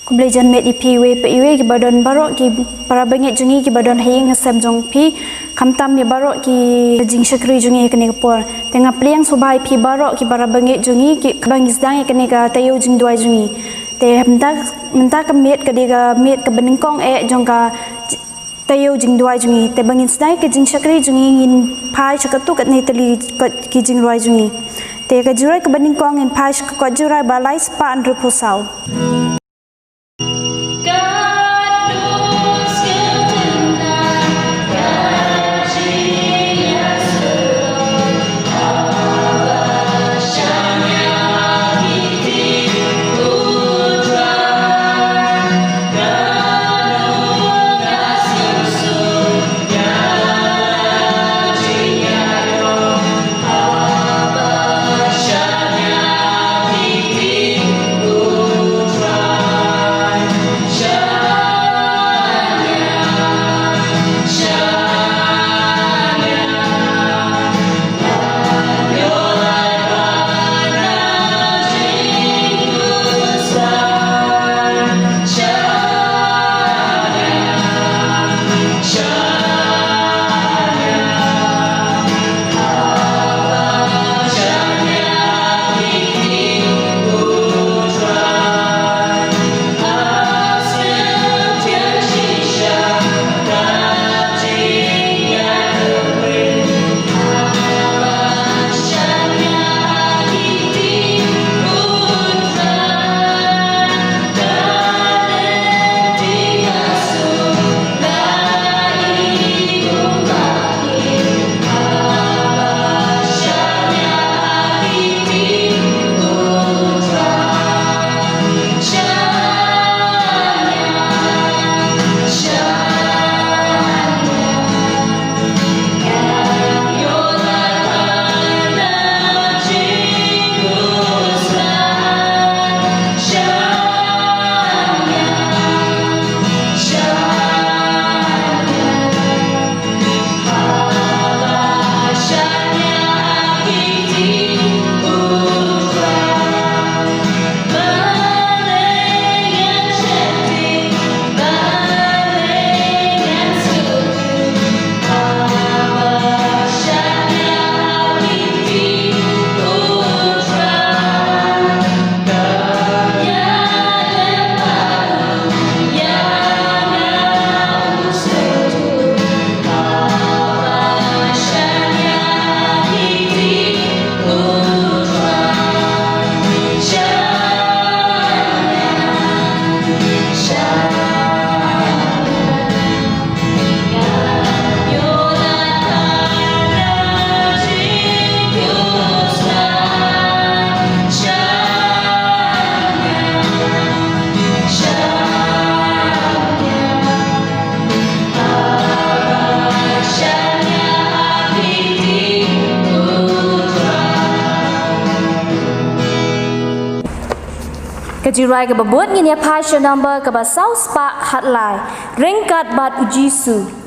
Kublejan met ipiwe pe iwe ki badon barok ki para bengek jungi ki badon hei ngasem jong pi kamtam mi barok ki jing syakri jungi kene kapor tengah pliang sobai pi barok ki para bengek jungi ki bang isdang kene ka tayo jing dua jungi te mentak met ka diga met ka benengkong jong ka tayo jing dua jungi te bang isdang ke jing syakri jungi ngin pai chakatu kat ne tali ki jing dua jungi te ka jurai ka benengkong ngin pai ka jurai balai spa andru pusau. Kejirai ke bebut ngini passion number ke basau spa hatlai ringkat bat ujisu.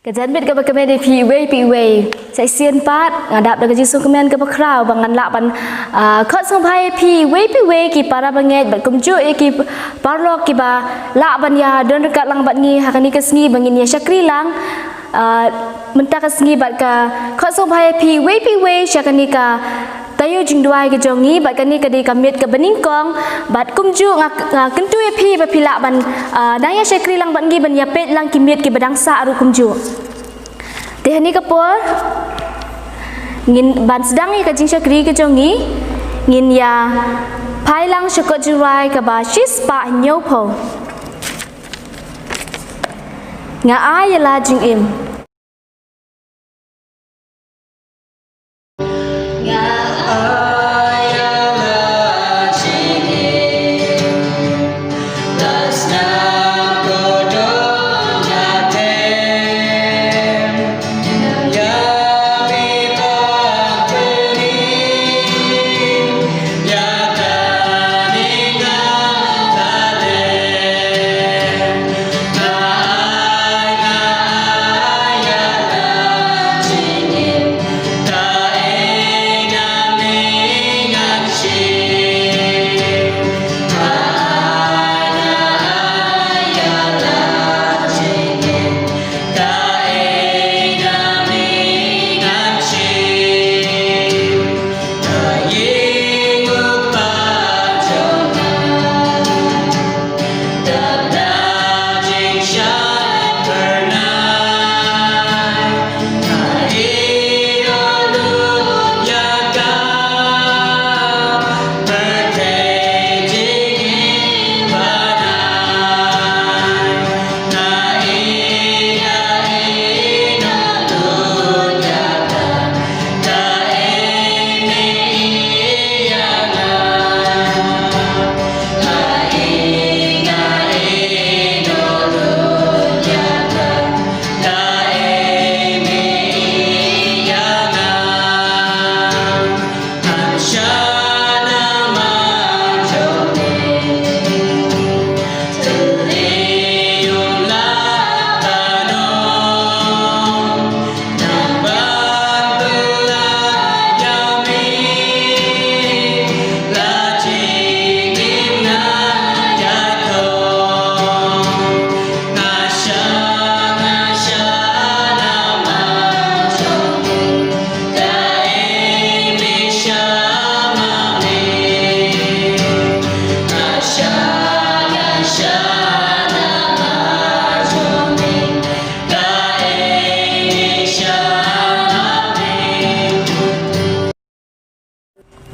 Kajan bet ka ba kami di PUA sa isian pat ngadap daga jisu kemen ka ba kraw bangan laban khot song pai PUA ki para banget bat kumju ki parlok ki ba laban ya don dekat lang bat ngi hakani ka sngi bangin ya syakri lang mentaka sngi bat ka khot song pai PUA syakani ka tayo jingduai ke jongi bat kani ka di kamit ka beningkong bat kumju nga kentu pi ba pila ban daya syakri lang ban gi ban ya pet lang kimit ki badangsa aru kumju tehani ka por ngin ban sedang ka jing syakri ke jongi ngin ya pai lang syakot jurai ka ba shis pa nyopo nga ay la jing im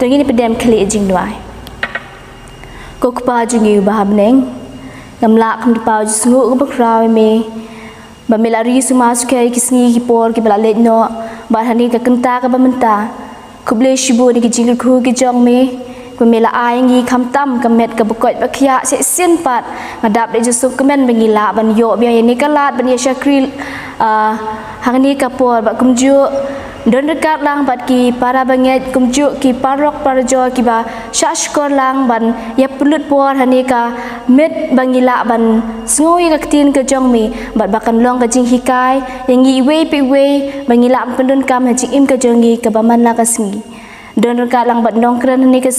Tunggu ni pedem kali jing duai. Kau kepa jungi bahab neng. Ngamlak kem dipau jisungu ke bakrau me. Bamelari semua sukai kisni kipor ki balalet no. Barhani ke kenta ke bamenta. Kuble shibu ni ke jingir ku ke jong me. Bamela ai ngi kam tam kamet ke bekot bakya se sin pat. Ngadap de jusuk kemen bengila ban yo biaya ni kalat ban ya syakri hangni kapor bak kumju. Don dekat lang bat ki para banget kumjuk ki parok parjo ki ba syashkor lang ban ya pulut por hanika met bangila ban ngoi kaktin ke jongmi bat bakan long ka jing hikai yang gi we pi we bangila pendon kam hajing im ke jongi ke baman la kasngi don dekat lang bat nong kren hanika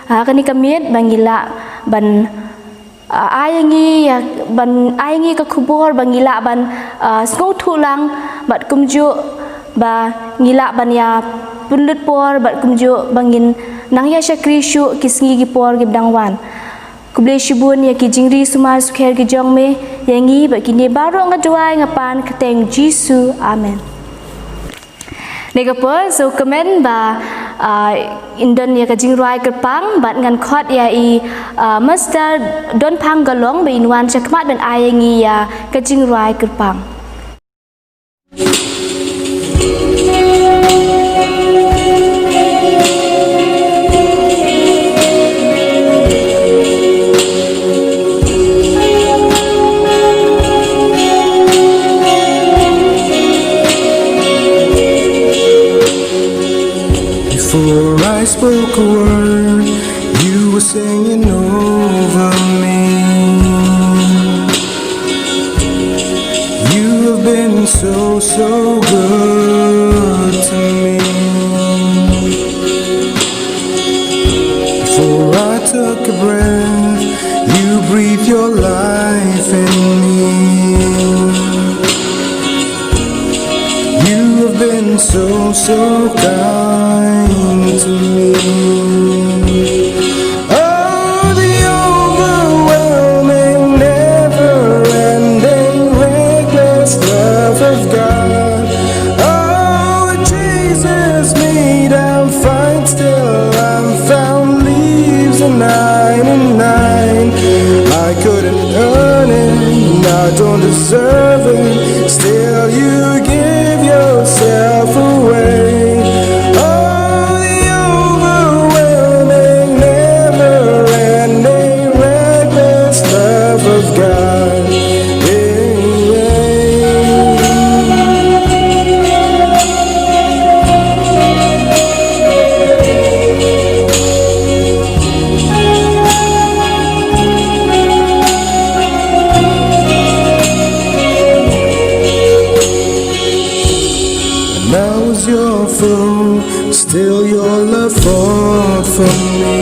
hanika met bangila ban ayangi ya ban ayangi ke kubur bangila ban ngau thulang bat kumjuk ba ngila ban ya pulut por bat kumju bangin nang ya syakri syu kisngi gi por gi dangwan kuble shubun ya ki jingri sumar sukher gi jongme yangi ba kini baro ngadwai ngapan keteng jisu amen negapol so komen ba indon ya ka jingrai kerpang bat ngan khot ya i master don pang galong ba inwan chakmat ban ayangi ya ka jingrai kerpang Before I spoke a word, you were singing over me. You have been so so good to me. Before I took a breath, you breathed your life in me. You have been so, so kind to me. Oh, the overwhelming, never-ending, reckless love of God. Oh, it chases me down, fight still, I'm found, leaves a 99. I couldn't earn it, and I don't deserve it, still you give yourself away. Oh, the overwhelming, never-ending, reckless love of God. Yeah, and I was your fool, still your love fought for me.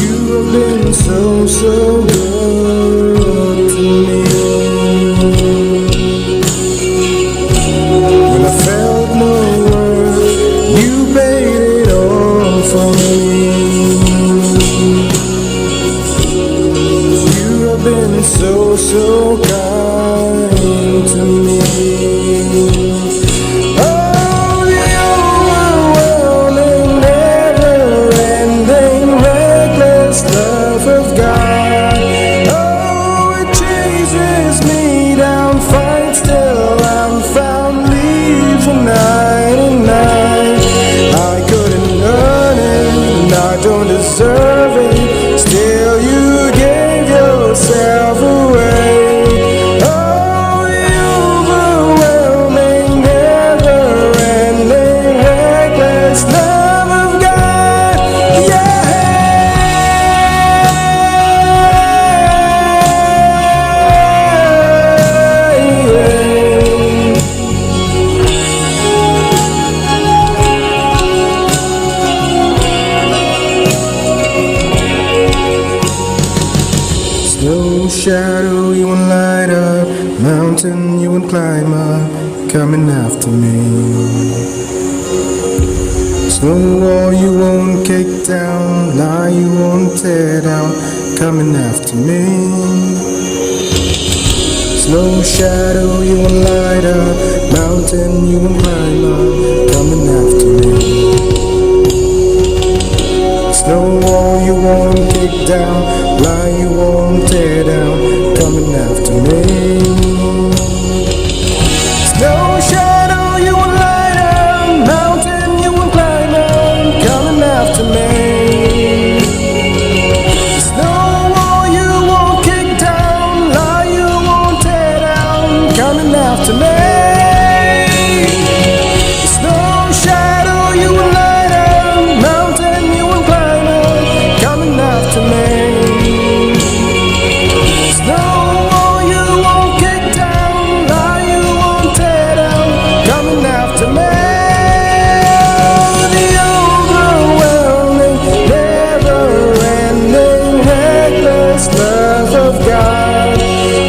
You have been so, so good to me. When I felt no worth, you paid it all for me. You have been so, so kind to me. Oh, the overwhelming, never-ending, reckless love of God. Oh, it chases me down, fight still, I'm found, leaves a 99. I couldn't earn it, and I don't deserve it, still you gave yourself away. Oh, the overwhelming, never-ending, reckless love of God. Yeah. Snow shadow, you won't light up, mountain you won't climb up, coming after me. Snow wall you won't kick down, lie you won't tear down, coming after me. Snow shadow you won't light up, mountain you won't climb up, coming after me. Snow wall you won't kick down, lie you won't tear down, coming after me. Snow shadow you won't light up, mountain you won't climb up, coming after me. Snow wall you won't kick down, lie you won't tear down, coming after me. Snow shadow you won't light up, mountain you won't climb up, coming after me. Snow wall you won't kick down, lie you won't tear down, coming after me. The overwhelming, never-ending, reckless love of God.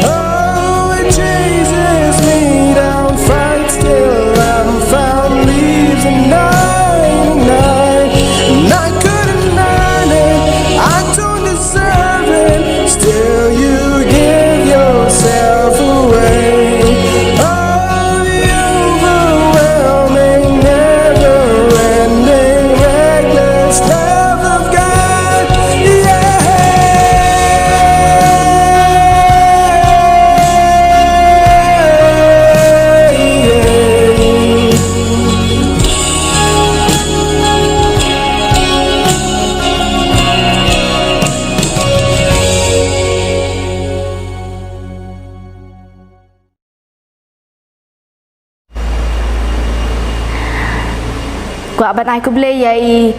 Oh, it chases me down, fight still, I'm found, leaves a 99. And I couldn't earn it, I don't deserve it, still you give yourself away. Oh, the overwhelming, never-ending, reckless love of God. Yeah. Gua abad aku boleh yai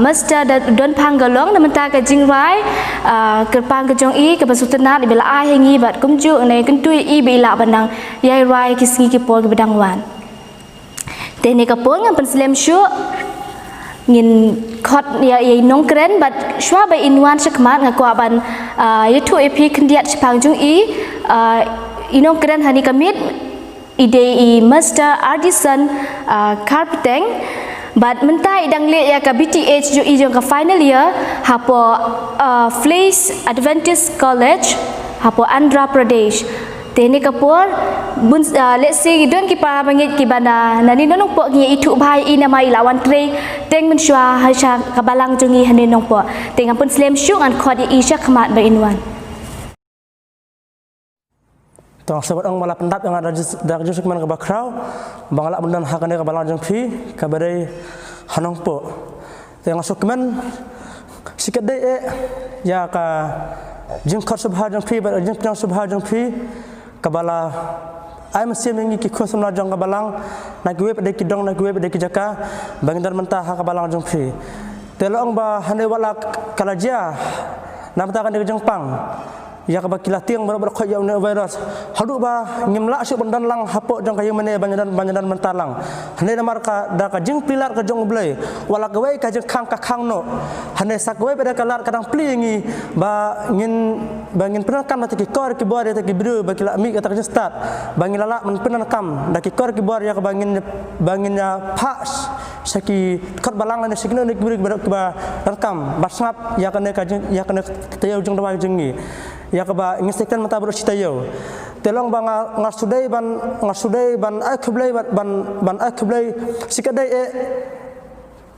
mesta don panggalong naman ta ka jingrai ke pang ke jong I ke basutana ibela ai hengi bat kumju ne kentui I bila banang yai rai kisngi ki por ke bedang wan tene ka por ngam penslem syu ngin khot ya nong kren bat shwa ba inwan shakmat ngakwa ban yetu epi kendiat chpang jong I inong kren hani kamit ide I master artisan carpeting but mentai dang le ya ka BTH jo I jong ka final year hapo Place Adventist College hapo Andhra Pradesh tene kapor bun let's say don ki para bangit ki bana nani nong po ngi itu bhai I namai lawan tre teng men shwa ha sha kabalang jongi hanin nong po teng ampun slem syung an khod I sha khmat ba inwan tong sabat ang mala pendat yang ada darjus keman ke bakrau bangala bundan hakane ke balang jong phi kabare hanong po teng asuk keman sikat dei ya ka jing khot subha jong phi ba jing pang subha jong phi kabala ai mesti mengi ki khosam na jong kabalang na kuwe pada ki dong na kuwe pada ki jaka bangdar mentah ha kabalang jong phi telong ba hane wala kalajia namta kan de jong pang ya ka bakila tiang ber khoy yaw ne virus hadu ba ngimla syuk bandan lang hapok jong kayu mene banyadan mentalang hane namar ka da ka jing pilar ka jong blai wala ka wei ka jing khang no hane sak wei pada kalar kadang plingi ba ngin penan kam ta ki kor ki bor ta ki bru ba kila mi ka ta start bangin lala men penan kam da ki kor ki bor ya ka bangin ya pas saki khot balang ne sikno ne ki bru ba rekam basngap ya ka ne ka jing ya ka ne tayo jong da jing ni ya kaba ngesektan mata bro citayo telong bang ngasudai ban ban akhublai sikadai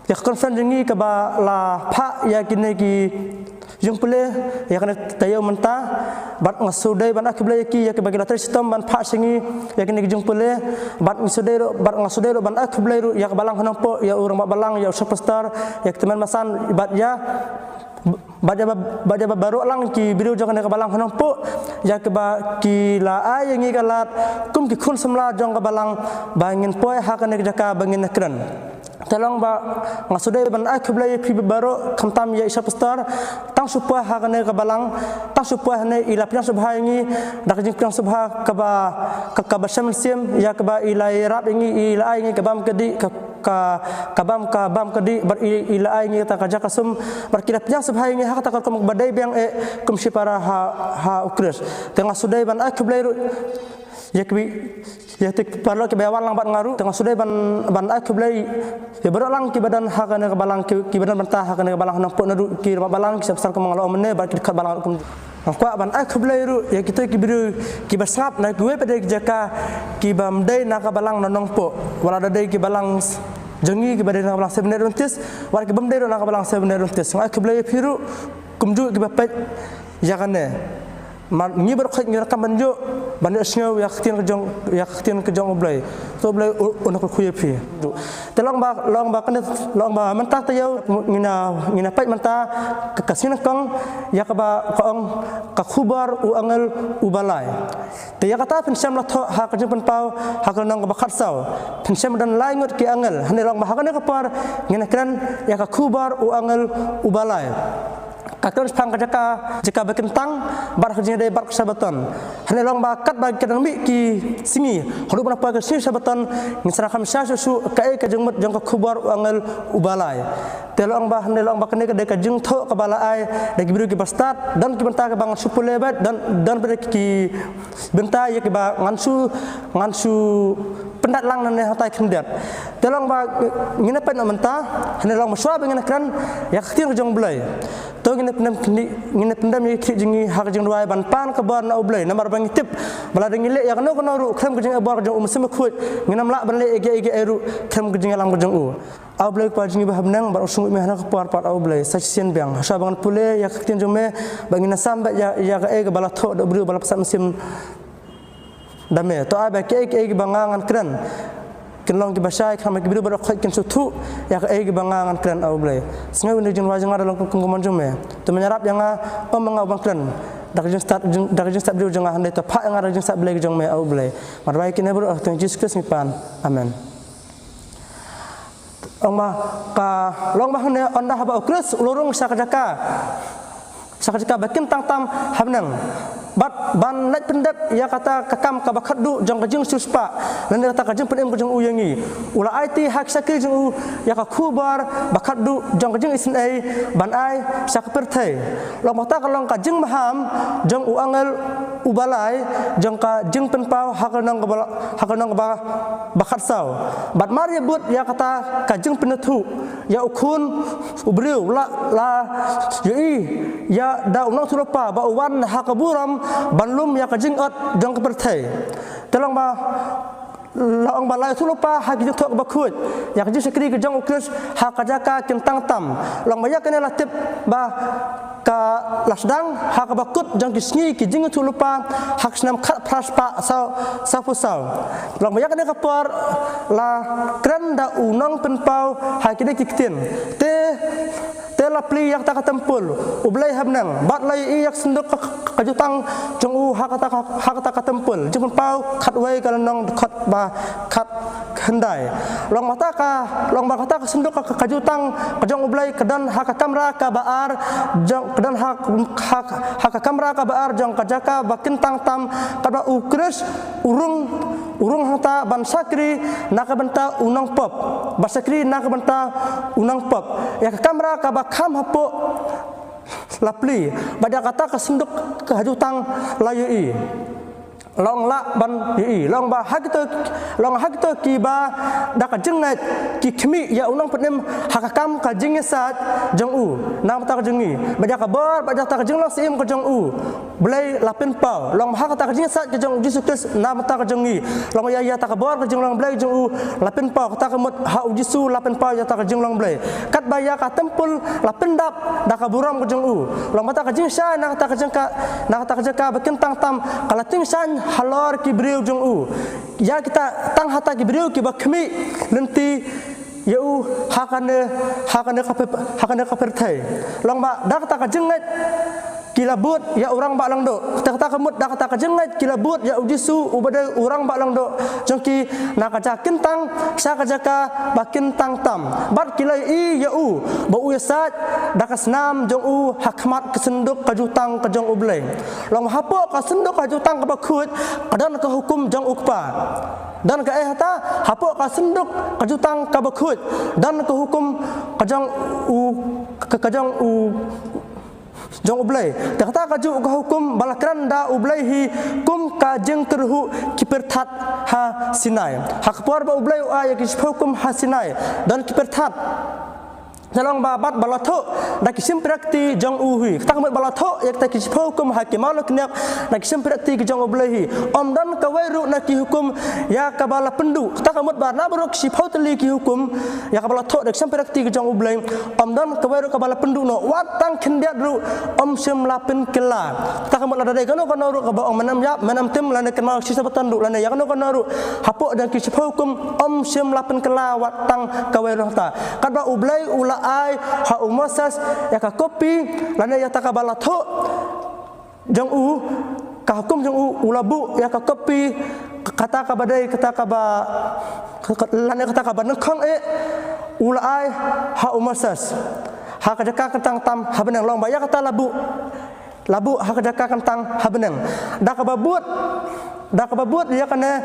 ya konferen jengi kaba la pha ya kine ki jung pule ya kana tayo menta bat ngasudai ban akhublai ki ya kaba gila tristom ban pha singi ya kine ki jung pule bat ngasudai ro ban akhublai ro ya kabalang hanampo ya urang balang ya superstar ya teman masan bat ya baja baru lang ki biru jong ka balang hanong po ya ke ba ki la ai ngi galat kum ki khun samla jong ka balang bangin poy ha ka ne jaka bangin kran telong ba ngasudai ban ai khublai phi baru khamtam ya superstar tang supwa ha ka ne ka balang tang supwa ne ila piang subha ngi dak jing piang subha ka ba sam sim ya ke ba ila rap ngi ila ai ngi ka bam kedi kabam kadi bar ila ai ngi ta ka jaka sum bar kila piang subhai ngi ha ta ka kum badai biang kum si para ha ukres tengah sudai ban akhublai ru yakbi yatik parlo ke bawan lang bat ngaru tengah sudai ban akhublai ya berolang ki badan ha kana ka balang ki badan bantah ha kana ka balang nang po nadu ki balang ki sabsar kum ngalo mene bar ki khat balang kum kwa ban akhublai ru ya kita ki biru ki basap na kuwe pada jaka ki bamdai na ka balang nonong po wala dai ki balang jongi ki badai na balang sebenar runtis war ki bamdai ro na ka balang sebenar runtis akhublai phiru kumju ki bapat yakane man ngi bar khot ngi rakam banjo ban snyo ya khtin ke jong oblai so oblai on ko khuye phi telong ba kan long ba mentah tayo ngina pai mentah ke kasin kong ya ka ba kong ka khubar u angal u balai te ya kata pensam la tho ha ka jeng pau ha ka nang ba khatsau pensam dan lai ngot ki angal hane long ba ha ka ne ka par ngina kran ya ka khubar u angal u balai kakon pang jaka bekentang bar khajing dai bar sabaton hane long ba kat ba kadang mi ki singi hodu bana pa ka sing sabaton ngisra kham sha su ka e ka jengmut jong ka khubar angal ubalai telong ba hane long ba kene ka de ka jeng tho ka bala ai da gibiru ki bastat dan ki benta ka bang supulebat dan ber ki benta ya ki ba ngansu pendat lang nane hatai kendat telong ba ngina pa na menta hane long maswa ba ngina kran ya khtir jong blai to ngina pendam ni khri jingi hak jing ruai ban pan ka bar na ublai namar bang tip bala ding le ya no ru kham jing bar jong umsem khut ngina mla ban le ege eru kham jing lang jong u aublai pa jingi ba habnang bar usung me hana ka par aublai sachien bang sa bangan pule ya khtin jong me bangina samba ya ka ege bala tho do bru bala pasam sim dame to aba ke ege bangangan kran kenlong ki basai kham ki biru bar khoi ken suthu ya ka ege bangangan kran aublai sngai ni jing wajang ada long kum jome to menyarap yang omang bang kran dak jing start biru jang hande to pha yang ada jing start blai jong me aublai marbai ki ne bro to Jesus Christ ni pan amen long ma hne onda haba ukres ulurung sakajaka bakin tang tam habnang bat ban lait pendep ya kata kakam ka bakhadu jong kajing suspa lan kata kajing pendem kajing uyangi ula IT hak sakri jong ya ka khubar bakhadu jong kajing isin ai ban ai sakperthai long mata kalong kajing maham jong uangel ubalai jong ka jing penpau hakanang ba bakhat sau bat mar ya but ya kata kajing penethu ya ukun ubriu la ya da unang surupa ba uwan hakaburam banlum ya kajing ot jong keperthai telong ba laong balai surupa hak juk ba khut ya kajing sekri ke jong ukres hak kajaka kentang tam long ba ya kene latip ba ka lasdang hak bakut jong kisngi ki jing surupa hak snam khat praspa sa pusau long ba ya kene kapar la kranda unang penpau hak kide kiktin la pli yak ta katempul ublai habnang bat lai yak senduk kajutang jong hak ta katempul jung pau khat wai kalanong khat ba khat handai long ba kata ka senduk kajutang kajong ublai kedan hak kamera ka baar jong kedan hak kamera ka baar jong kajaka bakin tang tam kada ukres urung hata ban sakri naka benta unang pop basakri naka benta unang pop ya kamera ka kham hapo lapli baja kata kesenduk kehajutang layui long la ban yi long ba hak to ki ba da ka jengat ki khmi ya unang penem hakakam ka jingesat jong u nam ta ka jengi baja ka bar baja ta ka jenglang sim ka jong u blai lapin pau long hak ta ka jingesat ka jong Jesus nam ta ka jengi long ya ta ka bar ka jenglang blai jong u lapin pau ta ka mut ha jisu lapin pau ya ta ka jenglang blai kat ba ya ka tempul lapin dap da ka buram ka jong u long ta ka jingsa na ta ka jengka bakin tang tam kala ting san halor ki briu jong u ya kita tang hata ki briu ki bakhmi lenti ya u hakane kaperthai long ba dak ta ka jengat kilabut ya orang ba lang do kata kemut dak ta ka jengat kilabut ya ujisu ubade orang ba lang do jongki na ka jakin tang sa ka jaka bakin tang tam bat kilai i ya u ba u yasat dak snam jong u hakmat kesenduk kajutang ka jong ublai long hapo ka senduk kajutang ka bakhut kadan ka hukum jong ukpa dan ka hata hapo ka senduk kajutang ka bakhut dan ka hukum kajang u jong ublai kata kaju ka hukum balakran da ublai hi kum ka jeng terhu kiperthat ha sinai hak por ba ublai ya ki hukum ha sinai dan kiperthat Jalong babat balatho da kisim prakti jong uhi tak mat balatho yak ta kis hukum hakimal knyap da kisim prakti ki jong ublehi omdan ka wairu na ki hukum ya ka bala pendu tak mat ba na bro kis tali ki hukum ya ka balatho da kisim prakti ki jong ublei omdan ka wairu ka bala pendu no watang khendiat ru om sim lapin kela tak mat la dai kano kano ru ka ba om manam tim lane kenal sisabatan du lane ya kano ru hapo dan kis hukum om sim lapin kela watang ka wairu ta kada ublei ula ai ha umasas ya ka kopi lana ya takabalatho jong u ka hukum jong u ulabu ya ka kopi kata ka badai kata ka ba lana kata ka bankhong ula ai ha umasas ha ka jaka kentang tam habenang long baya kata labu ha ka jaka kentang habenang dak babut ya kana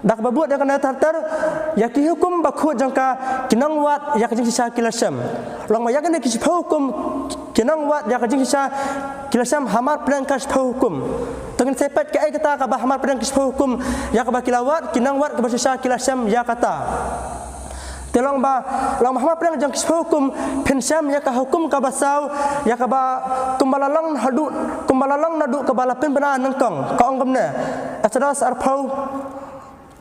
dak babut dia kena tartar ya ki hukum bakhut jangka kinang wat ya kajing sisa kilasam long ma ya kena ki hukum kinang wat ya kajing sisa kilasam hamar pedang kas hukum dengan sepet ke ai kata ka bah hamar pedang kas hukum ya ka kilawat kinang wat ka sisa kilasam ya kata telong ba long Muhammad pedang jang kis hukum pensam ya ka hukum ka basau ya ka ba kumbalalang nadu ka balapin bena nangkong ka onggamna asadas arpau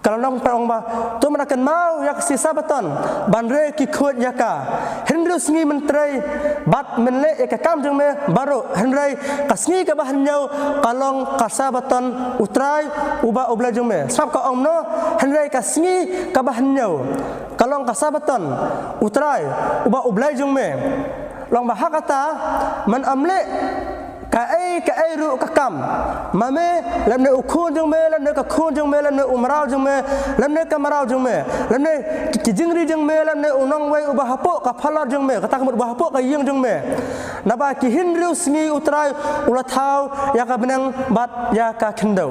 kalau nong perong ba tu menakan mau yak sisa beton banre ki khut yaka hendrus ngi mentrai bat menle ek kam jeng me baru hendrai kasngi ka bahan nyau kalong kasa beton utrai uba ubla jeng me sab ka ong no hendrai kasngi ka bahan nyau kalong kasa beton utrai uba ubla jeng me long ba hakata man amle ka cái ru các cam mà mê làm nơi ukun jong mê làm nơi các khun jong mê làm nơi umrao jong mê làm nơi kamarao jong mê làm nơi kijingri jong mê làm nơi unong wei ubahapo kaphalar jong mê kata kemut bahapo kayeng jong mê naba kihin riu sngi utrai ulathau ya ka benang bat ya ka kendau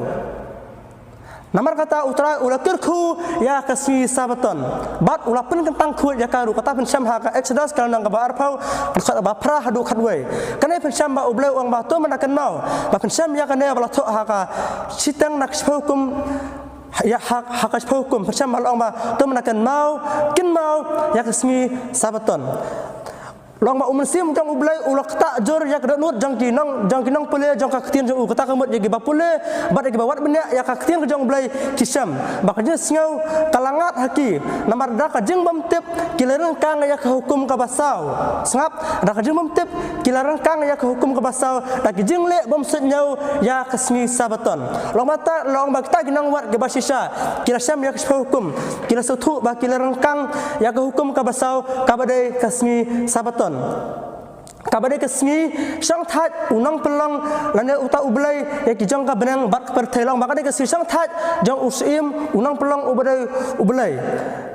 Namar kata utara ulakir khu ya kasih sabaton. Bat ulapun kentang khu ya karu kata pensyam haka Exodus kalau nang kabar pau bapra hadu khadway. Kana pensyam ba ubleu ang ba to manakan mau. Ba pensyam ya kana bala to haka sitang nak hukum ya hak hukum pensyam ba ba to manakan mau kin mau ya kasih sabaton. Long ba umsim jang ublai ulak tak jor ya kedut jang kinong pule jang kaktian jang kata kemut ya giba pule bat ya giba wat benda ya kaktian jang ublai kisam bakje singau kalangat haki namar da kajeng bamtep kilarang kang ya hukum ka basau sangap da kajeng bamtep kilarang kang ya hukum ka basau da kajeng le bam setnyau ya kasmi sabaton long mata long ba kita kinong wat giba sisa kilasam ya hukum kilasuthu ba kilarang kang ya hukum ka basau kabadai kasmi sabaton kabade kesmi sang that unang pelang lane uta ublai ya kijang ka benang bat pertelong bakade kesmi sang that jang usim unang pelang ublai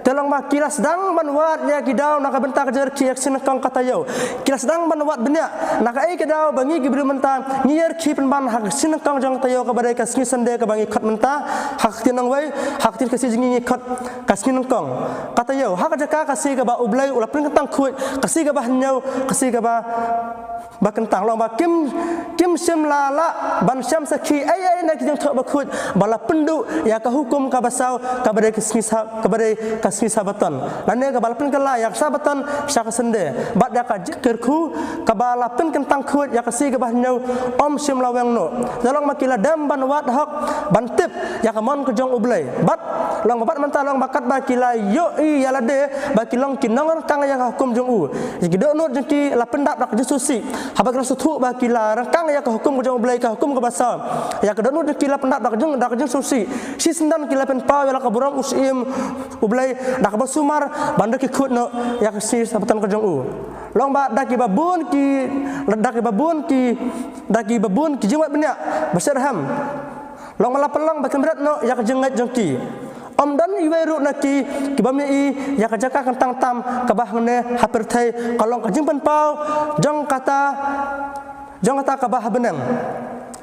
telong ma kilas dang banwat ya kidau nak bentak jer ki action kang katayau kilas dang banwat benya nak ai kidau bangi gibri mentan ngier ki penban hak sin kang jang tayau kabade kesmi sende ka bangi khat menta hak tinang wai hak tin kesi jingi khat kasmi kang katayau hak jaka kasi ka ba ublai ulapin tang khuit kasi ka ba nyau kasi ka ba bakentang long ba kim sim lala ban syam sakhi ai nak jeng thok bakut bala pendu ya ka hukum ka basau kabade kasmi sabaton lane ka bala pen kala ya sabaton syak sende bat ya ka jikirku ka bala pen kentang khut ya kasi ka bahnyau om sim laweng no dalong makila dam ban wat hok ban tip ya ka mon ka jong ublai bat long bat manta long bakat bakila yo i ya lade bakilong kinong kang ya ka hukum jong u jikido no jeki la pendap dak jesusi habak rasuthu bakila rangkang ya ka hukum jong ublai ka hukum ka basau ya ka donu kila pendap dak jeng susi si sendan kila pen pau ya ka burang usim ublai dak basumar bandar ki khut no ya ka si sabatan ka jong u long ba daki babun ki jewat benya basarham long malapelong bakan berat no ya ka jengat jengki om dan iweru naki kibami i ya ka jaka kentang tam kabah mene hapertai kalong ka jeng pen pau jong kata kabah benang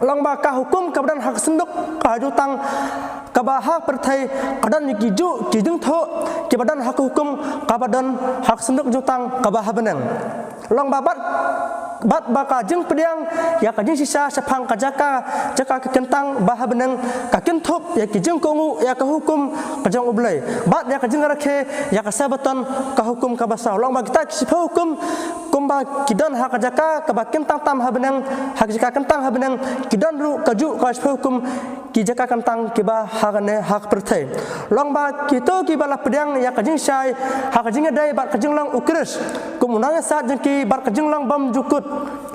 long ba ka hukum kabadan hak senduk ka jutang kabah hak pertai kadan kiju kijung tho kibadan hak hukum kabadan hak senduk jutang kabah benang long babat bat baka jeng pediang ya ka jeng sisa sepang ka jaka kentang bah benang ka kenthop ya ki jeng kongu ya ka hukum ka jong ublai bat ya ka jeng rakhe ya ka sabaton ka hukum ka basau long ba kita ki hukum kumba kidan hak jaka ka ba kentang tam ha benang hak jaka kentang ha benang kidan ru ka ju ka hukum ki jaka kentang ki ba hakane hak pertai long ba kito ki bala pediang ya ka jeng sai hak jeng dai bat ka jeng lang ukris kumunang saat jeng ki bar ka jeng lang bam jukut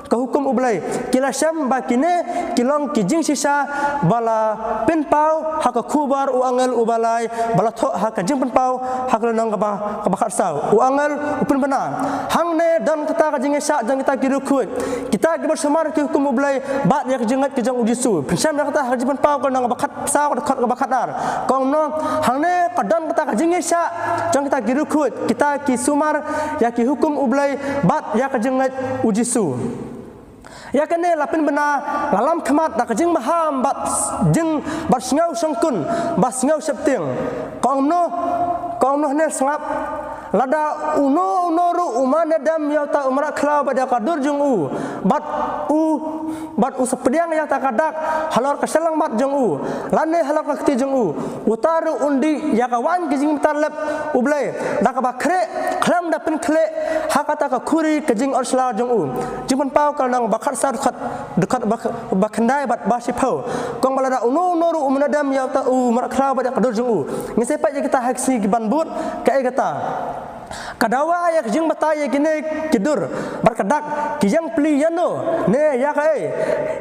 ka hukum ublai kila syam bakine kilong kijing sisa bala pen pau hak khubar u angel ubalai bala tho hak jing pen pau hak lenong ka bakhat sau u angel upun bana hangne dan kita ka jing sa jang kita kiru khut kita ki bersemar ki hukum ublai bat ya jengat ki jang ujisu pensyam dak ta hak jing pen pau ka nang bakhat sau ka bakhat dar kong no hangne kadan kita ka jing sa jang kita kiru khut kita ki sumar ya ki hukum ublai bat ya ka jengat ujisu ya kene lapin bena lalam khamat dak jing maham bat sngau sangkun bat sngau septing kong no ne sangap lada uno ru umane dam ya ta umra khlau pada kadur jung u bat u sepediang ya ta kadak halor kaselang bat jung u lane halor kakti jung u utaru undi ya kawan kijing tarlep ublai dak ba khre khlam da pin khle hakata ka khuri kijing orsla jung u jimun pau kal nang bakhat sar dekat bakhandai bat basi phau kong balada uno ru umane dam ya ta umra khlau pada kadur jung u ngesepa ya kita haksi giban but kai kata kadawa ya kijing bataya kini kidur berkedak kijang pli yano ne ya kai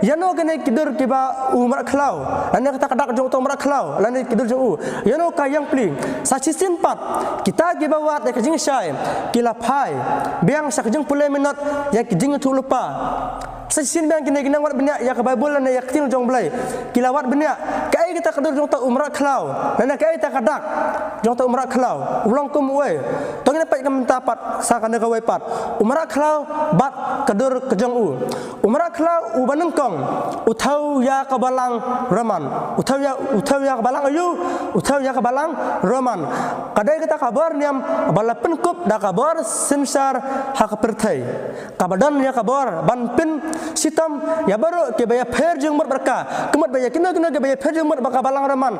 yano kene kidur kiba umar khlau ane kata kadak jong to umar khlau lane kidur jong yano kayang pli sacisin pat kita kiba wat ya kijing sai kila phai biang sakjeng pule minot ya kijing tu lupa Sesin bang kini kena wat benda ya ke Bible na ya kecil jong belai. Kilawat benda kai kita kedur jong ta umrah klau. Dan kai kita kadak jong ta umrah klau. Ulang kum we. Tong ni pat kam tapat sa kana ka we pat. Umrah klau bat kedur ke jong u. Umrah klau u banengkong. Uthau ya ke balang Roman. Uthau ya ke balang ayu. Uthau ya ke balang Roman. Kadai kita kabar niam bala penkup da kabar simsar hak pertai. Kabadan ya kabar ban pin sitam ya baru ke baya pher jeng mat berka kemat baya kena ke baya pher jeng mat baka balang Roman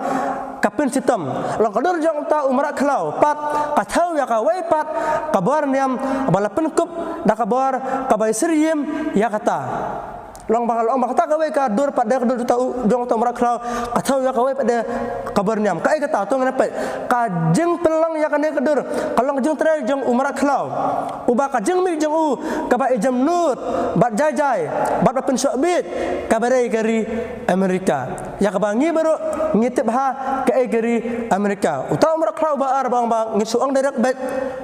kapin sitam lang kadur jong ta umrah klau pat kathau ya ka wai pat kabar niam bala penkup da kabar kabai seriem ya kata long bakal kawai ka dur pat da dur tau jong ta umrah klau kathau ya kawai pada kabar niam kai kata tu ngapa ka jeng pelang ya kane kedur kalau jeng trai jong umrah klau uba ka jeng mi jong u ka ba jam nut bat jajai bat pen syabit ka bare kari Amerika ya ka bangi baru ngitip ha ka kari Amerika utau umrah klau ba ar bang ngisuang direct bet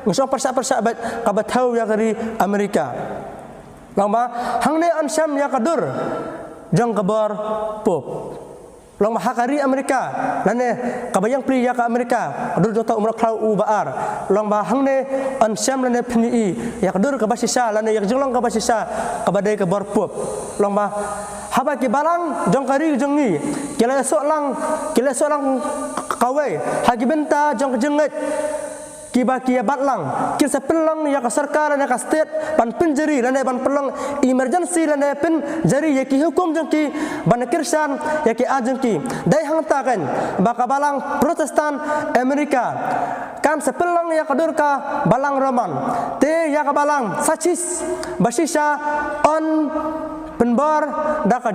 ngisuang persa bet ka ba thau ya kari Amerika lama hangne ansam ya kadur jang kabar pop lama hakari Amerika lane kabayang pli ya ka Amerika kadur jota umrah klau u baar lama hangne ansam lane pni ya kadur ka basisa lane ya jong ka basisa kabadai kabar pop lama haba ki balang jong kari jong ni kila solang kawai hagi benta jong jenget kiba kia batlang kisa pelang ya ka sarkar ya ka state ban penjeri lane ban pelang emergency lane pen jari ya ki hukum jeng ki ban kirsan ya ki ajeng ki dai hang ta kan baka balang Protestan Amerika kan sepelang ya kadur ka balang Roman te ya ka balang sachis basisa on penbar daka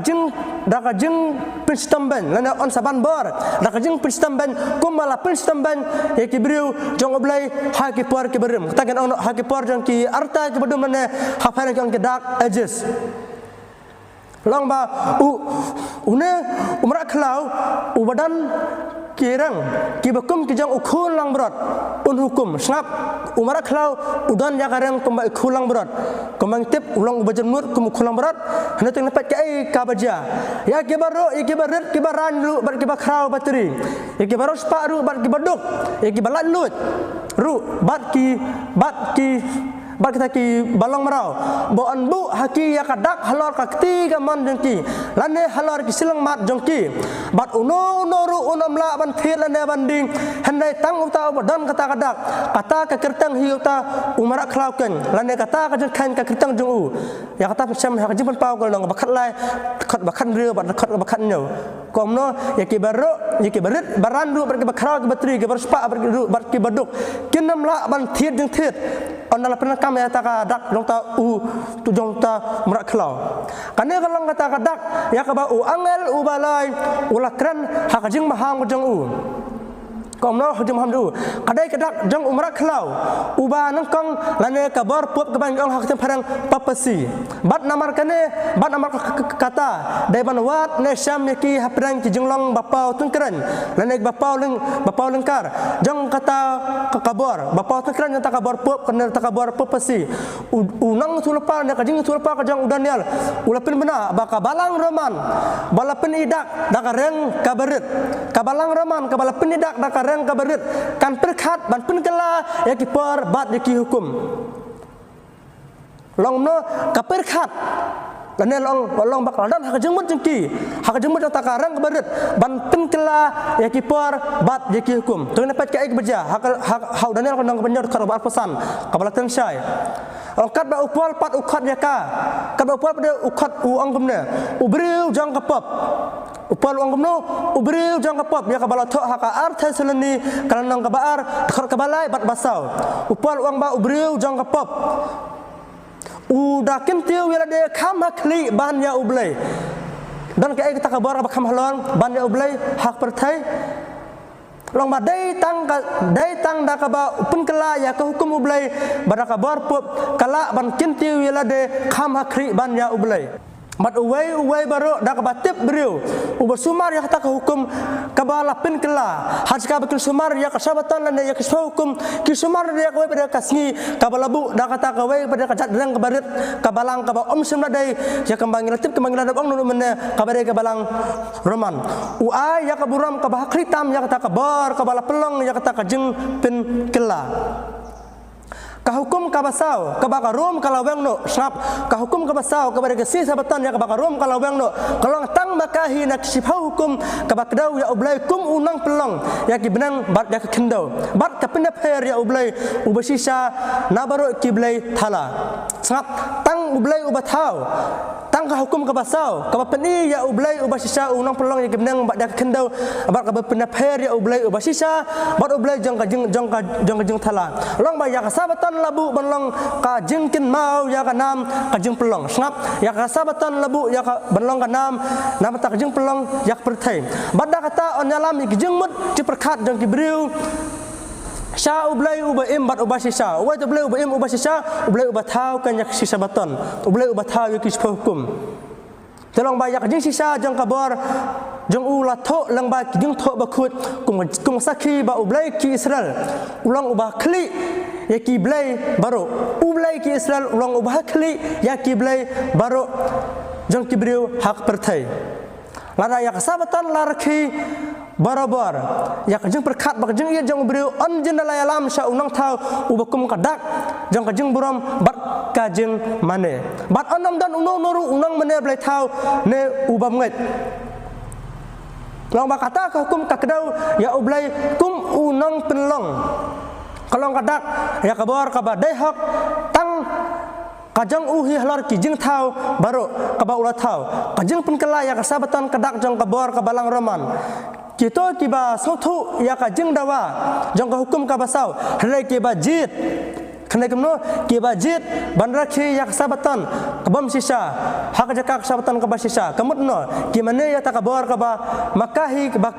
jeng pinstamben lana on saban bar daka jeng pinstamben kumala pinstamben ya ki briu jong oblai ha ki por ki berim takan on ha ki por jong ki arta ki bedum lana ha phana jong ki dark edges long ba une umrah klau u badan kirang ki bakum ki jang ukhul lang berat un hukum snap umrah klau udan ya karang kumba ukhulang berat kumang tip ulang ubajan mur kum ukhulang berat hana teng napat kai ka baja ya ki baro ki barit ki baran ru bar ki bakrau bateri ya ki baros pa ru bar ki baduk ya ki balan lut ru bat kita ki balong merau bo anbu haki ya kadak halor ka ketiga man jengki lane halor ki silang mat jengki bat uno ru unam la ban thit lane banding handai tang uta badan kata kadak kata ka kertang hi uta umara khlauken lane kata ka jeng khan ka kertang jeng u ya kata macam ha jeng pan pau ko nang bakat lai khat bakat rio bakat nyau komno ya ki barit baran ru bar ki bakrau ki batri ki barspa bar ki ru bar ki baduk kinam la ban thit jeng thit onala pernah kami kata dak jong ta tu jong ta merak klau kane kalau kata kadak ya ka ba angel u balai ulakran hak jing mahang jong u komno hujum hamdu kadai kadak jong umrah klau uba nangkong lane kabar pup ke bang hak tem parang papasi bat namar kata dai ban wat ne syam ki haprang ki jinglong bapau tungkran lane bapau lengkar jong kata kabar bapau tungkran ta kabar pup kena ta kabar papasi unang tulpa ne ka jing tulpa ka jong udanial ulapin bena baka balang Roman balapin idak da kareng kabarit kabalang Roman kabalapin idak da rang kabarit kan perkhat ban penkela ya ki por bat ya ki hukum long no ka perkhat lane long bakal dan hak jengmut jengki hak jengmut ta karang kabarit ban penkela ya ki por bat ya ki hukum tu dapat ka beja hak hau daniel kan penyor ka bar pesan kabalatan syai kat ba upol pat ukhat ya ka kat ba upol pada ukhat uang kemne ubril jang kapap upal uang gemno ubril jang kapap ya kabala tho haka artha seleni kalanang kabar khar kabalai bat basau upal uang ba ubril jang kapap udakin tiu wala de kham hakli ban ya ublai dan ka kita kabar ba kham halon ban ya ublai hak perthai long ba dai tang da ka ba penkela ya ka hukum ublai ba kabar pop kala ban kintiu wala de kham hakli ban ya ublai Mat uwai baru dak batip beriu uba sumar ya kata hukum kabala pin kela haj ka bakil sumar ya kasabatan lan ya kisau hukum ki sumar ya kawai pada kasni kabala bu dak kata kawai pada kacat derang kabarit kabalang kaba semna dai ya kembang latip kembang ladap ang nunu menne kabare kabalang roman uai ya kaburam kabah kritam ya kata kabar kabala pelong ya kata kajeng pin kela kahukum kabasau kabakarum kalaweng no snap kahukum kabasau kabare si sabatan ya kabakarum kalaweng no kalong tang makahi nak sipau hukum kabakdau ya ublai kum unang pelong ya ki benang bat ya kendau bat kapinda per ya ublai ubasisa nabaro kiblai thala snap tang ublai ubatau tang kahukum kabasau kabapeni ya ublai ubasisa unang pelong ya ki benang bat ya kendau bat kabapinda per ya ublai ubasisa bat ublai jong kajeng thala long ba ya kasabatan labu benlong ka jengkin mau ya ka nam ka jeng pelong snap ya ka sabatan labu ya ka benlong ka nam ta ka jeng pelong ya ka perthai badda kata on nyalam ki jeng mut ti perkhat jeng ki briu sha ublai uba im bat uba sisa uba ublai uba im uba sisa ublai uba thau kan yak sisa baton ublai uba thau ki hukum tolong ba ya ka jeng sisa jeng ka bor jeng ula tho lang ba ki jeng tho bakut kum sakhi ba ublai ki Israel ulang uba khli ya ki blai baru ublai ki Israel ulang ubah kli ya ki blai baru jong ki briu hak perthai lara ya kasabatan larki barabar ya kajeng perkat bak jeng ia jong briu on jendala alam sha unang thau ubakum kadak jong kajeng buram bat kajeng mane bat onam dan unong noru unang mane blai thau ne ubam nget long bakata ka hukum kakdau ya ublai kum unang penlong kalau kadak ya kabar kabadai hak tang kajang uhi halar ki jeng thau baru kaba ulah thau kajeng pun kala ya kasabatan kadak jong kabar kabalang roman kita kiba sothu ya kajeng dawa jong ka hukum kabasau halai kiba jit kena kemno kiba jit bandra ki ya kasabatan kabam sisa hak jaka kasabatan kaba sisa kemutno ki mane ya takabar kaba makahi kaba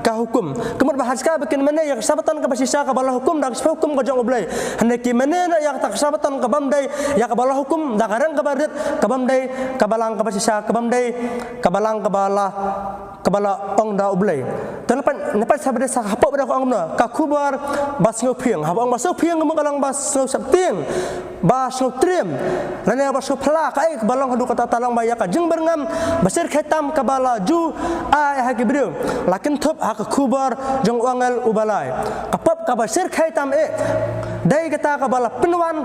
ka hukum kemut bahas ka bikin mane ya kasabatan kaba sisa kabala hukum dak hukum ka jong oblai hande ki mane ya kasabatan kabam dai ya kabala hukum dak arang kabarit kabam dai kabalang kaba sisa kabam dai kabalang kabala ong da oblai nepat sabade sa hapok pada ong na ka kubar bas ngopiang habang masuk piang ngomong bas sapting bas ngotrem lane bas pla ka ai balong hadu kata talang baya ka jeng berngam basir khetam kabala ju ai ha kibriu lakin thop ha ka kubar jong wangal ubalai kapap ka basir khetam dai kata kabala penwan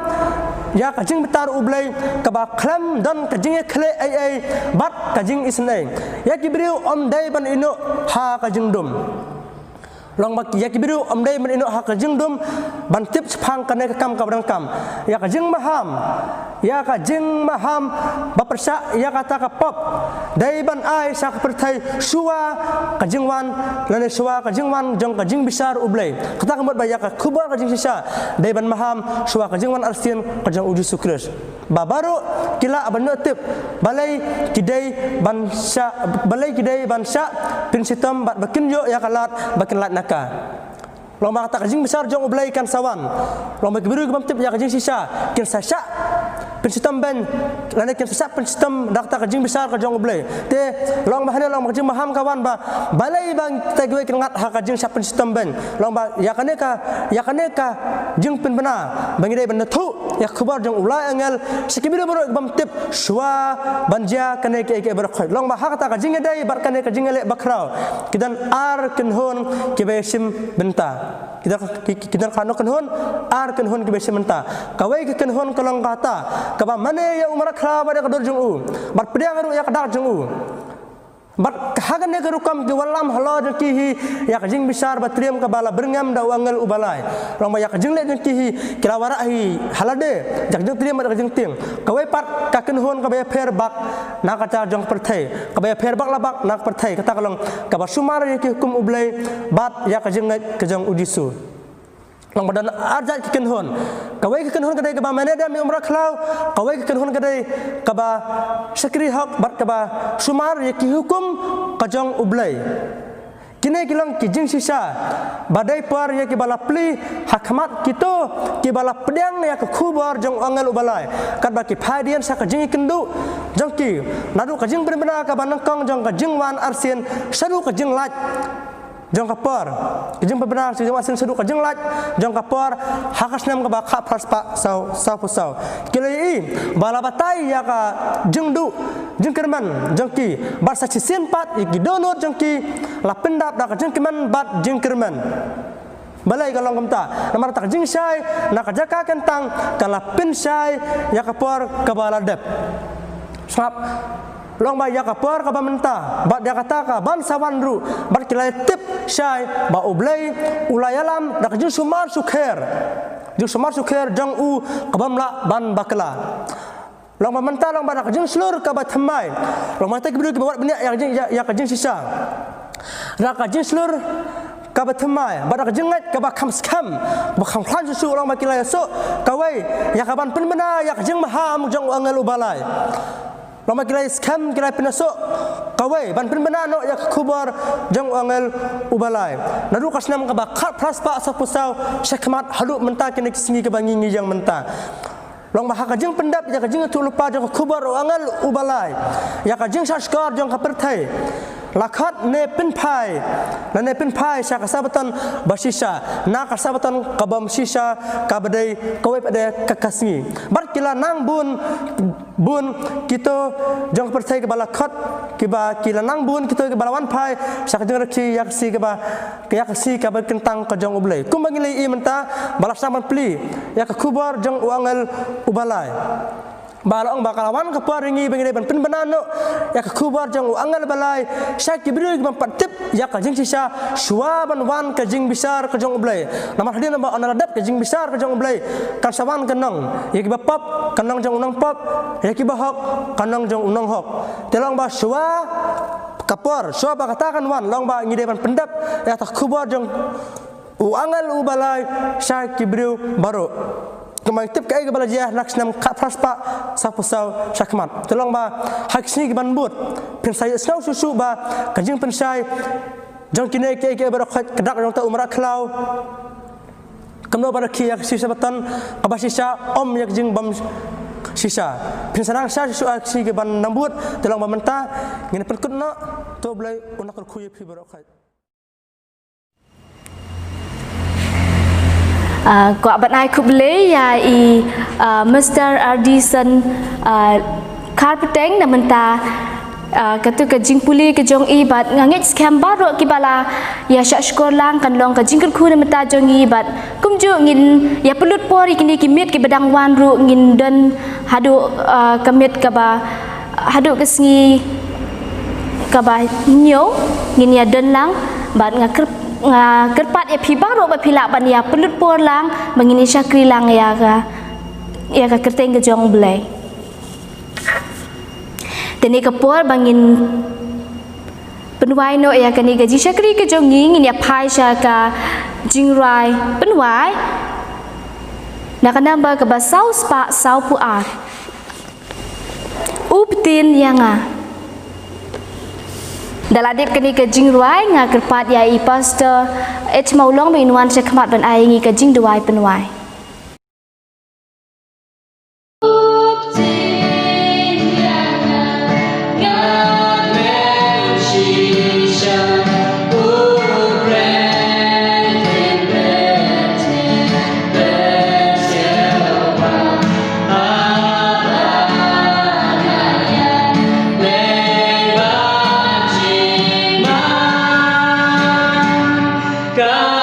ya ka jeng betar ublai ka ba khlam dan ka jeng khle ai bat ka jeng isnai ya kibriu om dai ban ino ha ka jeng dum long mak ya kibiru om dai men ino ha ka jeng dum ban tip phang ka ne ka kam ka brang kam ya ka jeng maham bapersa ya kata ka pop dai ban ai sa ka perthai suwa ka jeng wan lane suwa ka jeng wan jong ka jeng besar ublai kata kamot ba ya ka kubar ka jeng sisa dai ban maham suwa ka jeng wan arsian ka jeng uji sukres babaru kila aban tip balai kidai bansa prinsitam bat bakin yo ya kalat bakin lat naka lomba kata kajing besar jong ublai kan sawan lomba kebiru kebam tip ya kajing sisa kin sasa prinsitam ben lane kin sasa prinsitam dakta kajing besar ka jong ublai te lomba hane lomba kajing maham kawan ba balai bang tagwe kin ngat ha kajing sa prinsitam ben lomba ya kaneka jeng pin bena bangi dai ben thu ya khabar jong ulai angel sekibiru baru kebam tip suwa banja kane ke berkhoi long ba hakata ka jinge dai bar kane ka jinge le bakrau kidan ar kenhon ke besim benta kidan khano kenhon ar kenhon ke besim benta kawai ke kenhon kalong kata kaba mane ya umar khra ba ka dor jong u bar pediang ru ya ka dak jong u bat hagan ne kerukam ke walam halo ki hi ya kajing besar batriam ka bala berngam da wangal ubalai long ba ya kajing le ki hi kila wara hi halade jak jeng triam da kajing tim kawai pat ka kenhon ka ba pher bak na ka ta jong perthai ka ba pher bak labak nak perthai kata kalong ka ba sumar ki hukum ublai bat ya kajing kajang udisu long badan arjat ki kenhon kawai ki kenhon kadai ka ba mane da mi umra khlau kawai ki kenhon kadai ka ba sakri hak bat ka ba sumar ki hukum kajong ublai kini kilang kijing sisa badai par ya ki bala pli hakmat kito ki bala pedang ya ke kubar jong angel ubalai kat baki phadian sa ka jing kendu jong ki nadu ka jing benar ka banangkong jong ka jing wan arsien sadu ka jing laj jong ka par jing benar si jong asin sadu ka jing laj jong ka par hakas nam ka ba kha praspa sau pusau kilai bala batai ya ka jing du jing kerman jong ki bar sa cisen pat ki donot jong ki la pendap da ka jing kerman bat jing kerman balai kalong kamta namar tak jing sai nak jaka kentang kala pen sai ya ka por ka bala dep sap long ba ya ka por ka ba menta bat ya kata ka ban sawan ru bat kilai tip sai ba ublai ulayalam da ka jing sumar sukher jong u ka bamla ban bakla long mentah long badak jeng seluruh kabat hamai long mata kebedu kebawa benda yang kajeng sisa rak kajeng seluruh kabat hamai badak jengat kabak kham skam bakham khan susu long makilai so kawai ya kaban penbena ya kajeng maham jong angel ubalai long makilai skam kilai penaso kawai ban penbena no ya kubar jong angel ubalai nadu kasnam kabak khat praspa sapusau syakmat halu mentah kini kesingi kebangi yang mentah long maha kajing pendap ya kajing tu lupa jong kubar angel ubalai ya kajing saskar jong kapertai lakhat ne penpai na ne penpai sa kasabatan basisa na kasabatan kabam sisa kabadai kawai pada kakasngi bar kila nang bun kita jong kapertai ke balakhat kiba kila nang bun kita ke balawan pai sa kajing rakhi yaksi ke ba yaksi ka berkentang ka jong ublai kumbangilai i menta balasaman pli ya ka kubar jong angel ubalai balong bakalawan ke paringi bangile ban penbenano ya ka kubar jong angel balai syak kibru ban patip ya ka jing sisa suaban wan ka jing besar ka jong ublai namar hadin ba onaladap ka jing besar ka jong ublai kan sawan kenong ya ki bapap kenong jong unang pap ya ki bahok kenong jong unang hok telong ba sua kapor sua ba katakan wan long ba ngide ban pendap ya ta kubar jong angel ubalai syak kibru baru kemang tip kai kebala dia laksnam praspa sapusau syakmat tolong ba haksni ke banbut pensai snau susu ba kajing pensai jong kine ke barakhat kedak jong ta umra khlau kamno bara ki yak sisa batan kabasisa om yak jing bam sisa pensanang sa susu aksi ke ban nambut tolong ba menta ngine perkutna to blai unakul khuye phi barakhat Ko abat ai kubele ya Mr. Ardison Carpeteng na menta katu ka jing puli ka jong i bat ngangit scam baro ki bala ya syak skor lang kan long ka jing ku na menta jong i bat kumju ngin ya pelut pori kini kimit ki badang wan ru ngin dan hadu kamit ka ba hadu kesngi ka ba nyo ngin ya dan lang bat ngaker kerpat ya phi baro ba phila ban ya pelut por lang bangini syakri lang ya ka kerteng ke jong blai teni ka por bangin penwai no ya kani ga ji syakri ke jong ngin ya phai sha ka jingrai penwai na kana ba ka ba sau spa sau pu a uptin yanga daladip kini ke jing ruai nga kerpat ya i pastor h maulong binuan syakmat ban ai ngi ke jing duai penwai Kau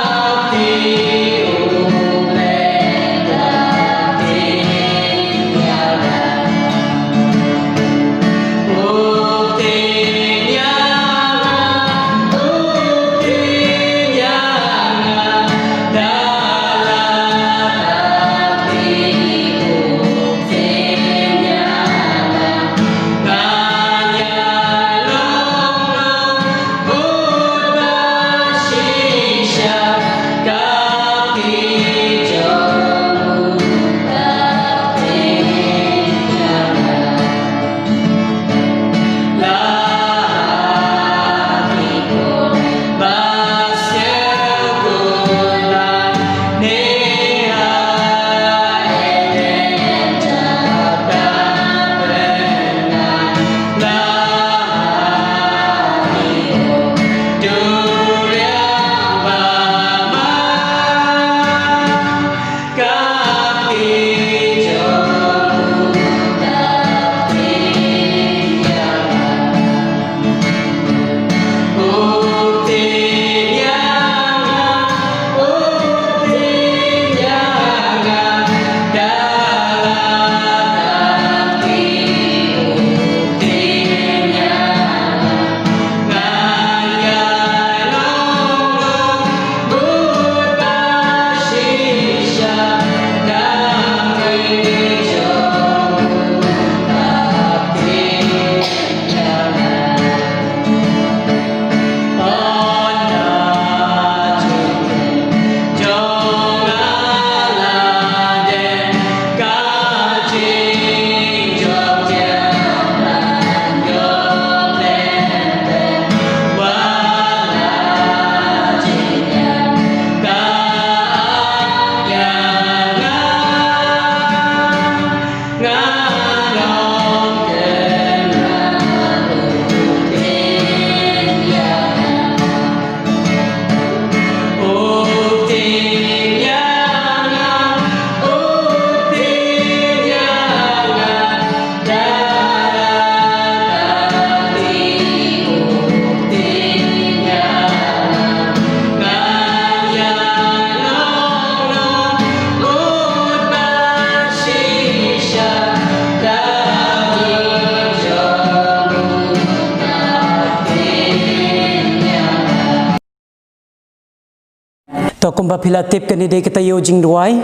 to kumba pilatip kani de kita yo jing duai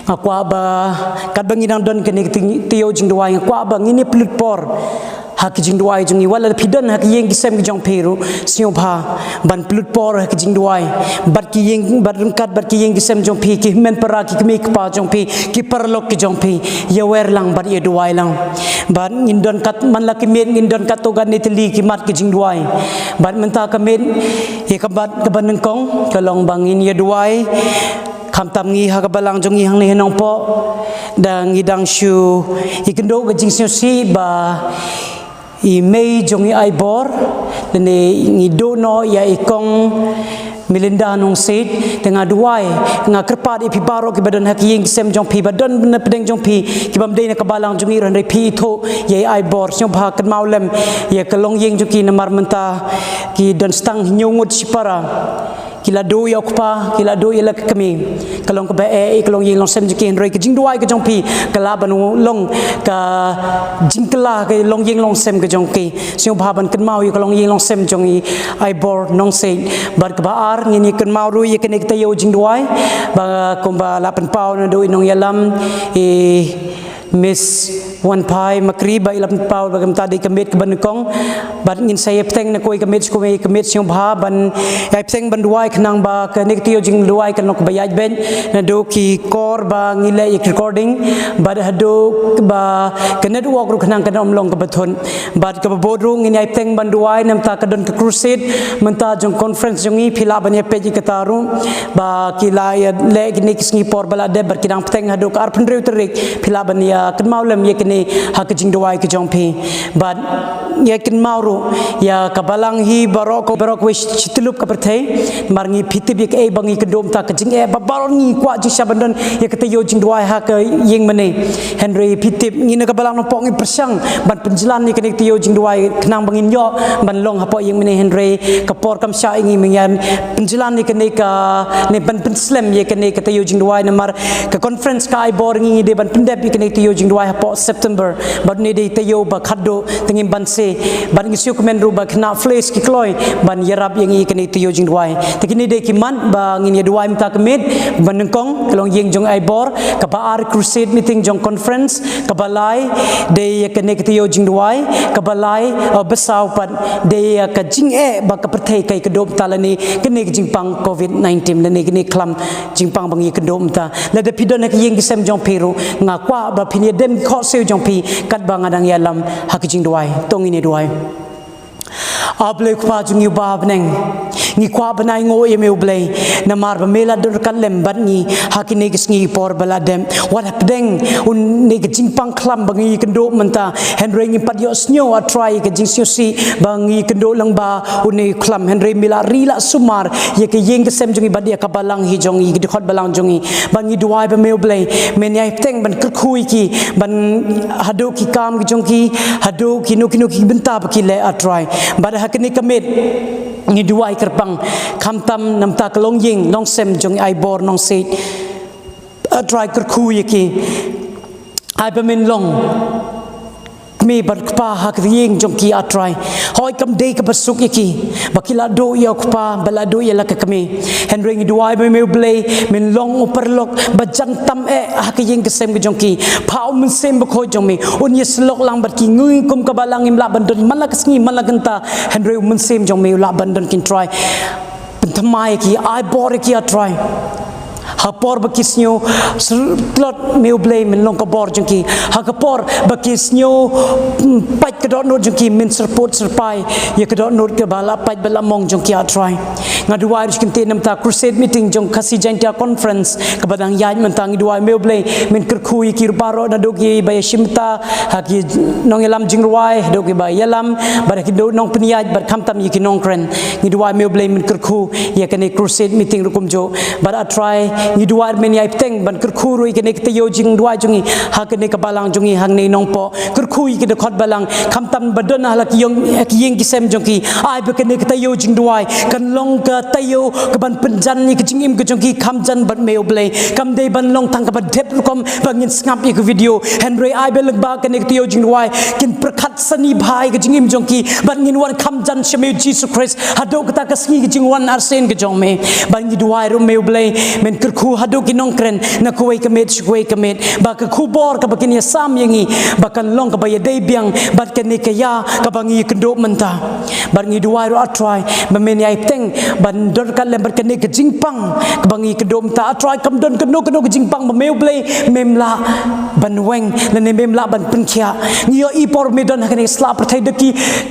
ngakwa ba kat bangidang don kani tiyo jing duai ngakwa ba ngini plut por hak jing duai jungi wala pidan hak yeng kisem ki jong peru siyo pha ban plut por hak jing duai bat ki yeng bat kat bat ki yeng kisem jong pi ki men para ki mi pa jong pi ki parlok ki jong pi ye wer lang bat ye duai lang bat ngindon kat man la ki men ngindon kat to gan ni teli ki mat ki jing duai bat menta ka men ye ka bat ka ban kong kalong bangin ye duai kham tam ngi ha ka balang jong ngi hang ne nong po dang idang shu ikendo ga jing si ba I mei jong I bor dene ngi do no ya ikong Melinda nong seat tengah duai tengah kerpat ipi baro ki badan hak yeng sem jong pi badan bena pedeng jong pi ki bam dei na kabalang jong iran dei pi tho ye I bor syom bha kan maulem ye kalong yeng jong ki namar menta ki dan stang nyongut sipara kila do ya kupa kila do ya lak kami kalong ka ba kalong yeng long sem jong ki henry ki jing duai ka jong pi kala ban long ka jing kala ka long yeng long sem ka jong ki syom bha ban kan mau ye kalong yeng long sem jong I bor nong seat bar ka ba ngini kan mau ru ye kene kita yo jing duai ba komba 8 pau na do inong yalam Miss Wan Pai Makri ba 11 pau ba kamta de kamit ka ban kong bat ngin say pteng na koi kamit ko me kamit syong bha ban ai pteng ban duai khnang ba ka nek tiyo jing duai kan nok bayaj ben na do ki kor ba ngile recording ba da do ba ka network ru khnang kan om long ka bathon bat ka bodru ngin ai pteng ban duai nam ta ka don ka crusade menta jong conference jong i phila ban ye peji ka taru ba kila ya le ni kisngi por bala de bar kidang pteng hadu ka arpun rew terik phila ban ya kan maulem ye kene hak jing duai ka jong pi but ye kan mauru ya kabalang hi barok wish chitlup ka perthei marngi phitib ye e bangi kedom ta ka jing e babarongi kwa ji sabandan ye kete yo jing duai hak yeng mane Henry phitib ngina kabalang no pok ngi persang ban penjelan ni kene yo jing duai knang bangin yo ban long hapo yeng mane Henry kapor kam sha ngi mengyan penjelan ni kene ka ne ban penslam ye kene kete yo jing duai namar ka conference ka ai bor ngi de ban pendep ye kene yo jing duai hapo September but ni de tayo ba khaddo tengim banse ban ngi syuk men ru ba khna flash ki kloi ban yarab yang i kene tayo jing duai tekini de ki man ba ngi duai mta kemit ban kong kalong yeng jong ai bor ka ba ar crusade meeting jong conference ka balai de ye kene tayo jing duai ka balai besau pat de ka jing e ba ka perthei kai ka dom talani kene jing pang covid 19 le ne kene klam jing pang bangi ka dom ta la de pidon ka yeng ki sem jong peru nga kwa ba phinia dem kho seu jong pi kat ba ngadang yalam hak jing duai tong ini duai able kwa jung yu ba bneng ngi kwa banai ngo ye meu blai na mar ba mela dur kan lem ban ni hakine ki sngi por bala dem what happening un ne ki jing pang klam bangi kendo menta Henry ngi pat yo snyo a try ki jing si bangi kendo lang ba un ne klam Henry mila rila sumar ye ki yeng ke sem jungi badia ka balang hi jongi ki khot balang jongi bangi duai ba meu blai men yai teng ban khui ki ban hado ki kam ki jongi hado ki no ki benta ba ki le a try ba hakini kamit ngi duai kerpang khamtam namta kalong ying long sem jong ai bor nong se a try kerkhu yeki ai bamin long me bar kpa hak ying jong ki a try hoi kam dei ka basuk yeki bakila do ya kpa bala do ya la ka kami Henry ngi duai ba me blay min long uperlok bajan tam e hak ying ke sem jong ki pau min sem ba kho jong me un yes lok lang bat ki ngui kum ka balang im la bandon malak sngi malaganta Henry min sem jong me la bandon kin try pentamai ki ai bor ki a try hapor bakisnyo plot meu blay min long ka bor jongki hakapor bakisnyo pat ka dot no jongki min support serpai ye ka dot no ka bala pat bala mong jongki a try ngaduai riskin nam ta crusade meeting jong kasi jantia conference ka badang yaj man tang duai meu blay min kerkhui ki baro na dogi bay shimta haki nong elam jingruai dogi bay yalam bar ki do nong pniaj bar khamtam yi ki nong kren ngi duai meu blay min kerkhu ye ka ne crusade meeting rukum jo bar a try ngi duai men yai teng ban kurkuru ikene kitayo jing duai jungi hakene kabalang jungi hang nei nong po kurkui ke khot balang khamtam badon halak yeng kisem jongki ai bekene kitayo jing duai kan long ka tayo ka ban penjan ni kicing im kejongki khamjan ban meo blei kam dei ban long tang ka ban dep kom bangin snap ik video henry ai belang ba kene kitayo jing duai kin prakhat sani bhai kicing im jongki ban ngin wan khamjan sheme jesus christ hado kata kasngi kicing wan arsen kejong me ban ngi duai ro meo blei men kurku hado kinong kren na kuai kamet shkuai kamet ba ka kubor ka bakin ya sam yangi bakan long ka baya dei biang bat kene kaya ka bangi kendo menta ban ngi duai ro atrai men yai teng ban dor kan lembar kene ke jingpang ka bangi kendo menta atrai kam don keno keno ke jingpang ma meu blei memla ban weng le ne memla ban penkhia ngio i por medon kene sla prathai de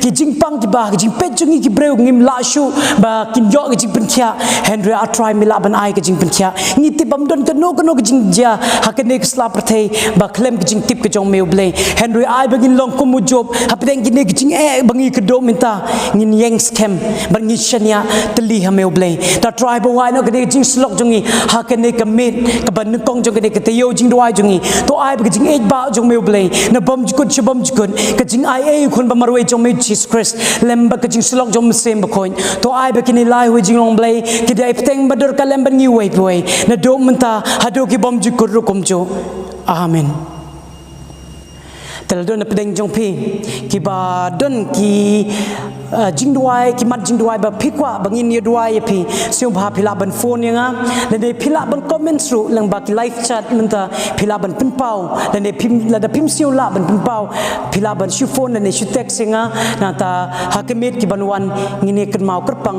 ki jingpang ki ba ki jingpet jungi ki breu ngim la shu ba kin yo ke jing penkhia henry atrai mila ban ai ke jing penkhia ngi ti bam don keno keno ke jing ja hakene sla prathai ba klem ke jing tip ke jong meu blei henry ai bagin long kumu job hapdeng kine ke jing bangi kendo menta ngin yeng scam ban ngi shania teli ha meu blei ta tribe wai no kene jing slok jongi ha kene kamit ka ban kong jong kene ke yo jing duai jongi to ai ba jing ej ba jong meu blei na bom jukun chbom jukun ka jing ai e khun ba marwe jong me jesus christ lem ba ka jing slok jong sem ba khoin to ai ba kini lai hu jing long blei ki dai pteng ba dor ka lem ban ngi wei boy na do menta hado ki bom jukun ro kom jo amen teladon na pedeng jong pi ki ba don ki jing duai ki mat jing duai ba phikwa bangin ye duai pi siom bha phila ban phone yanga le de phila ban comment ru lang ba ki live chat menta phila ban pin pau le ne phim la da phim siu la ban pin pau phila ban shu phone le ne shu text singa na ta hakemet ki ban wan ngine kan mau kerpang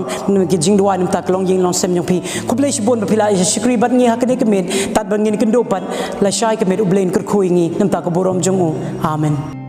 ki jing duai nam ta klong yeng long sem jong pi kuble shi bon ba phila shikri ban ngi hakene kemet tat ban ngin kendo pat la shai kemet ublen ker khui ngi nam ta ko borom jong u amen